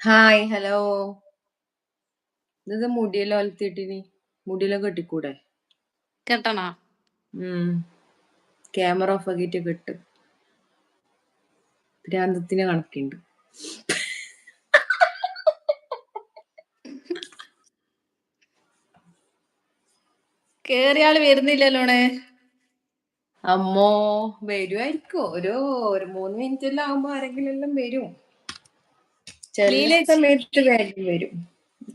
Hi hello. ഇത് മുടിയെല്ലാം ഒലത്തിയിട്ടിനി മുടിയെല്ലാം കെട്ടിക്കൂടെ? കെട്ടണോ? Camera off ആക്കിയിട്ട് കെട്ട്. ഭ്രാന്തത്തിന് കണക്കുണ്ട്. കേറിയാള് വരുന്നില്ലല്ലോണേ. അമ്മോ വരുമായിരിക്കോ? ഒരു 3 മിനിറ്റ് എല്ലാം ആകുമ്പോ ആരെങ്കിലും എല്ലാം വരും. ചില സമയത്ത് വേഗം വരും.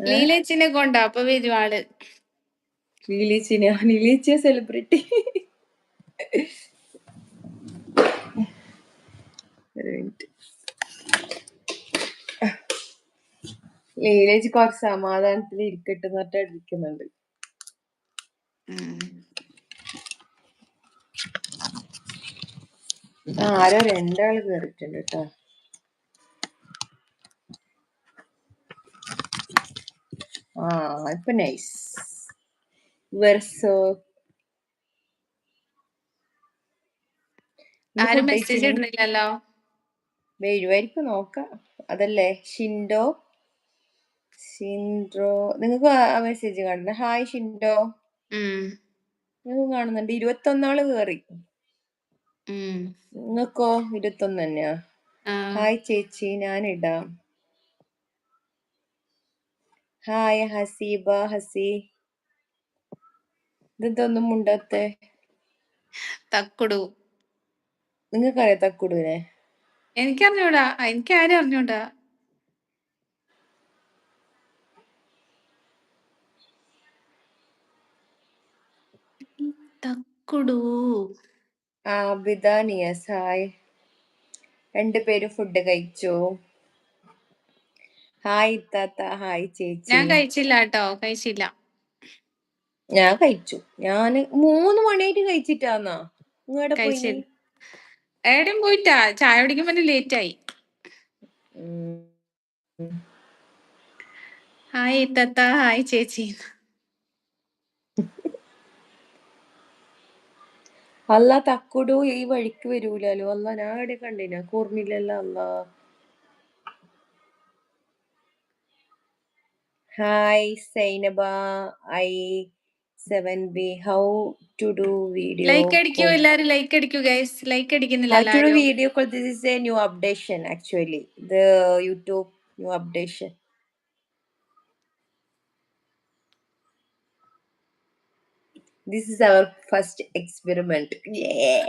ലീലേച്ചിനെ കൊണ്ടാ അപ്പൊ വരും ആള്. ലീലേച്ചിയ സെലിബ്രിറ്റി. ഒരു മിനിറ്റ്. ലീലേച്ചി കുറച്ച് സമാധാനത്തിൽ ഇരിക്കട്ടെ എന്നിട്ട് ഇരിക്കുന്നുണ്ട്. ആരോ 2 ആള് കേറിയിട്ടുണ്ട് കേട്ടോ. ഇപ്പൊ നൈസ്. ആരും മെസ്സേജ് ഇടുന്നില്ലല്ലോ. വരുമായിരിക്കും, നോക്കാം. അതല്ലേ ഷിൻഡോ. നിങ്ങൾക്ക് മെസ്സേജ് കാണുന്ന? ഹായ് ഷിൻഡോ. നിങ്ങൾക്ക് കാണുന്നുണ്ട്. 21 കേറി. നിങ്ങൾക്കോ 21 തന്നെയാ? ഹായ് ചേച്ചി, ഞാനിടാം. ഹായ് ഹസീബ. ഇതൊന്നും മുണ്ടാത്തെ? തക്കുടു. നിങ്ങൾക്കറിയാം തക്കുടുവിനെ? എനിക്കറിഞ്ഞൂടാ. എനിക്കാരും അറിഞ്ഞൂടാ. തക്കുടു. ബിദാനിയസ് ഹായ്. 2 പേരും ഫുഡ് കഴിച്ചു. ഹായ് ഇത്താത്ത. ഹായ് ചേച്ചി. ഞാൻ കഴിച്ചില്ല കേട്ടോ, കഴിച്ചില്ല. ഞാൻ കഴിച്ചു. ഞാന് 3 മണിയായിട്ട് കഴിച്ചിട്ടാന്നാ. ഇങ്ങടെ പോയി എവിടെയും പോയിട്ടാ. ചായ കുടിക്കുമ്പോ ലേറ്റ് ആയി. ഹായ് ഇത്താത്ത. ഹായ് ചേച്ചി. അല്ല തക്കുടു ഈ വഴിക്ക് വരൂലല്ലോ. അല്ല ഞാൻ എവിടെ കണ്ടിന? കൂർമില്ലല്ലോ. അല്ല hi Zainaba. I7B how to do video like അടിക്കൂ എല്ലാരും. ലൈക്ക് അടിക്കൂ ഗൈസ്. ലൈക്ക് അടിക്കുന്നില്ല how to do എല്ലാരും. video call. This is a new updation actually, the YouTube new updation. This is our first experiment. Yeah.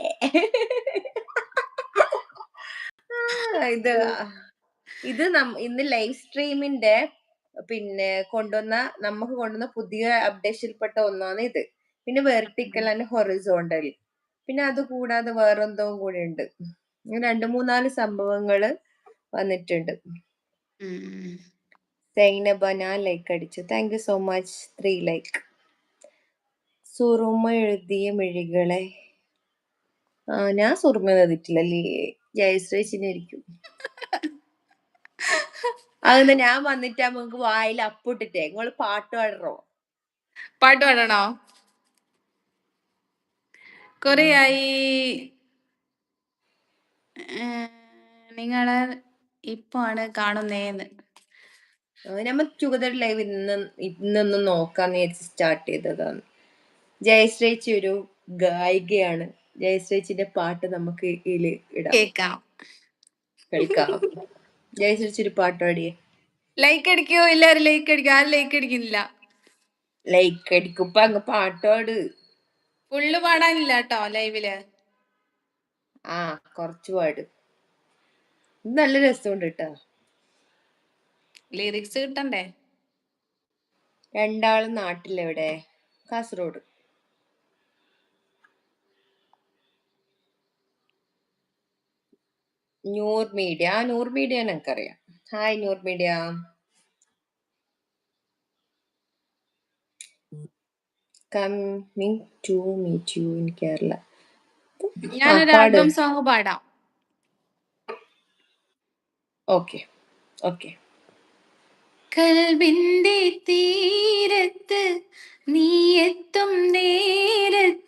ഇത് ഇന്ന് live സ്ട്രീമിന്റെ നമുക്ക് കൊണ്ടുവന്ന പുതിയ അപ്ഡേഷനിൽപ്പെട്ട ഒന്നാണ് ഇത്. പിന്നെ വെർട്ടിക്കൽ ആൻഡ് ഹൊറിസോണ്ടൽ. പിന്നെ അത് കൂടാതെ വേറെന്തോ കൂടി ഉണ്ട്. 2-3-4 സംഭവങ്ങള് വന്നിട്ടുണ്ട്. സൈനബ, ഞാൻ ലൈക്ക് അടിച്ചു. Thank you so much. 3 like. സുറുമ എഴുതിയ മിഴികളെ. ഞാൻ സുറുമ എഴുതിയിട്ടില്ലല്ലേ. ജയശ്രീച്ചിനായിരിക്കും. അതെന്താ ഞാൻ വന്നിട്ടാ നമുക്ക് വായിൽ അപ്പിട്ടിട്ടേ? നിങ്ങള് പാട്ട് പാടണോ? പാട്ട് പാടണോ? കൊറേയായി നിങ്ങളെ ഇപ്പാണ് കാണുന്നേന്ന്. നമ്മൾ ടുഗദർ ലൈവ് ഇന്നൊന്നും നോക്കാന്ന് വിചാരിച്ച് സ്റ്റാർട്ട് ചെയ്തതാണ്. ജയശ്രീച്ചി ഒരു ഗായികയാണ്. ജയശ്രീച്ചിന്റെ പാട്ട് നമുക്ക് ഇതില് കേൾക്കാം. ജയശ്രീച്ചി ഒരു പാട്ട് പാടിയേ. ലൈക്ക് അടിക്കോ എല്ലാരും. ലൈക്ക് അടിക്കോ. ആരും ലൈക്ക് അടിക്കുന്നില്ല. ലൈക്ക് അടിക്കുമ്പോ അങ്ങ് പാട്ടോട്. ഫുള്ള് പാടാനില്ല കേട്ടോ ലൈവില്. കുറച്ച് പാട്. നല്ല രസമുണ്ട് കേട്ടോ. ലിറിക്സ് കിട്ടണ്ടേ? 2 ആളും നാട്ടിലെവിടെ? കാസർഗോഡ്. നൂർ മീഡിയ എനിക്കറിയാം. Hi Noor media. Coming to meet you in Kerala. ഞാനൊരു ആൽബം സോങ് പാടാം. ഓക്കെ. കൽവിന്റെ തീരത്ത് നീ എത്തും നേരത്ത്